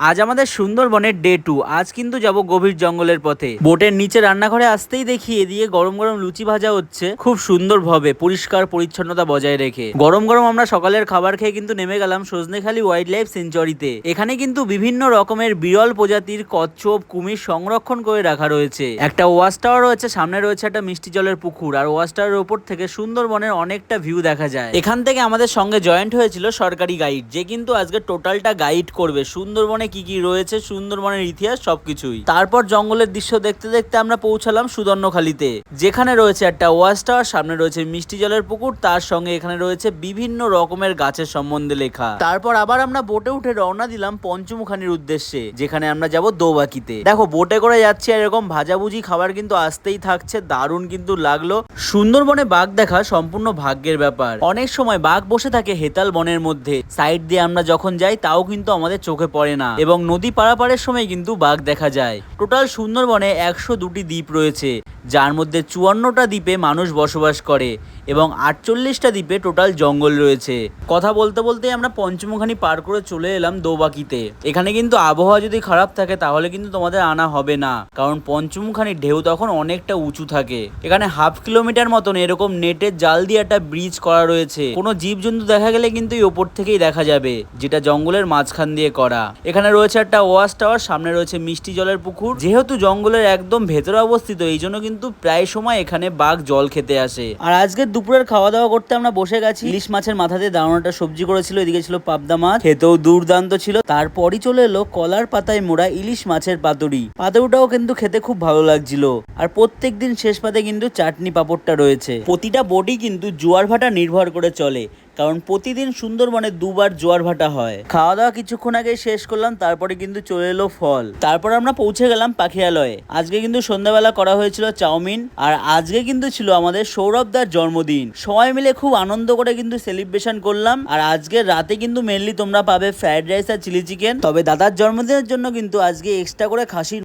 আজ আমাদের সুন্দরবনের ডে 2। আজ কিন্তু যাব গভীর জঙ্গলের পথে। বোটের নিচে রান্নাঘরে আসতেই দেখি এদিকে গরম গরম লুচি ভাজা হচ্ছে খুব সুন্দরভাবে, পরিষ্কার পরিচ্ছন্নতা বজায় রেখে। গরম গরম আমরা সকালের খাবার খেয়ে কিন্তু নেমে গেলাম সজনেখালি ওয়াইল্ড লাইফ সেঞ্চুরিতে। এখানে কিন্তু বিভিন্ন রকমের বিরল প্রজাতির কচ্ছপ, কুমির সংরক্ষণ করে রাখা রয়েছে। একটা ওয়াচ টাওয়ার রয়েছে, সামনে রয়েছে একটা মিষ্টি জলের পুকুর, আর ওয়াচ টাওয়ারের উপর থেকে সুন্দরবনের অনেকটা ভিউ দেখা যায়। এখান থেকে আমাদের সঙ্গে জয়েন্ট হয়েছিল সরকারি গাইড, যে কিন্তু আজকে টোটালটা গাইড করবে সুন্দরবনে কি কি রয়েছে, সুন্দরবনের ইতিহাস সবকিছুই। তারপর জঙ্গলের দৃশ্য দেখতে দেখতে আমরা পৌঁছালাম সুদর্ণখালিতে, যেখানে রয়েছে একটা ওয়াচ টাওয়ার, সামনে রয়েছে মিষ্টি জলের পুকুর, তার সঙ্গে এখানে রয়েছে বিভিন্ন রকমের গাছের সম্বন্ধে লেখা। তারপর আবার আমরা বোটে উঠে রওনা দিলাম পঞ্চমুখানির উদ্দেশ্যে, যেখানে আমরা যাব দোবাকিতে। দেখো বোটে করে যাচ্ছি আর এরকম ভাজাভুজি খাবার কিন্তু আসতেই থাকছে, দারুণ কিন্তু লাগলো। সুন্দরবনে বাঘ দেখা সম্পূর্ণ ভাগ্যের ব্যাপার। অনেক সময় বাঘ বসে থাকে হেতাল বনের মধ্যে, সাইড দিয়ে আমরা যখন যাই তাও কিন্তু আমাদের চোখে পড়ে না, এবং নদী পারাপারের সময় কিন্তু বাঘ দেখা যায়। টোটাল সুন্দরবনে 102টি দ্বীপ রয়েছে, যার মধ্যে 54টা দ্বীপে মানুষ বসবাস করে এবং 48টা দ্বীপে টোটাল জঙ্গল রয়েছে। কথা বলতে বলতে আমরা পঞ্চমুখানি পার করে চলে এলাম দোবাকিতে। এখানে কিন্তু আবহাওয়া যদি খারাপ থাকে তাহলে কিন্তু তোমাদের আনা হবে না, কারণ পঞ্চমুখানির ঢেউ তখন অনেকটা উঁচু থাকে। এখানে হাফ কিলোমিটার মতন এরকম নেটের জাল দিয়ে একটা ব্রিজ করা রয়েছে। কোনো জীবজন্তু দেখা গেলে কিন্তু এই ওপর থেকেই দেখা যাবে, যেটা জঙ্গলের মাঝখান দিয়ে করা। এখানে রয়েছে একটা ওয়াচ টাওয়ার, সামনে রয়েছে মিষ্টি জলের পুকুর। যেহেতু জঙ্গলের একদম ভেতরে অবস্থিত, এই জন্য কিন্তু প্রায় সময় এখানে বাঘ জল খেতে আসে। আর আজকের দুপুরের খাওয়া দাওয়া করতে আমরা বসে গেছি। ইলিশ মাছের মাথা দিয়ে দারুণ সবজি করেছিল, এদিকে ছিল পাবদা মাছ, খেতেও দুর্দান্ত ছিল। তারপরই চলে এলো কলার পাতায় মোড়া ইলিশ মাছের পাতুরি। পাতুরিটাও কিন্তু খেতে খুব ভালো লাগছিল। আর প্রত্যেকদিন শেষ পাতে কিন্তু চাটনি পাঁপড়টা রয়েছে। প্রতিটা বোটই কিন্তু জোয়ার ভাটা নির্ভর করে চলে, কারণ প্রতিদিন সুন্দরবনে দুবার জোয়ার ভাটা হয়। খাওয়া দাওয়া কিছুক্ষণ আগে শেষ করলাম, তারপরে কিন্তু চলে এলো ফল। তারপর আমরা পৌঁছে গেলাম পাখিরালয়ে। আজকে কিন্তু সন্ধ্যাবেলা করা হয়েছিল চাউমিন, আর আজকে কিন্তু ছিল আমাদের সৌরভদার জন্মদিন। সবাই মিলে খুব আনন্দ করে কিন্তু সেলিব্রেশন করলাম। আর আজকের রাতে কিন্তু মেনলি তোমরা পাবে ফ্রাইড রাইস আর চিলি চিকেন। তবে দাদার জন্মদিনের জন্য কিন্তু আজকে এক্সট্রা করে খাসির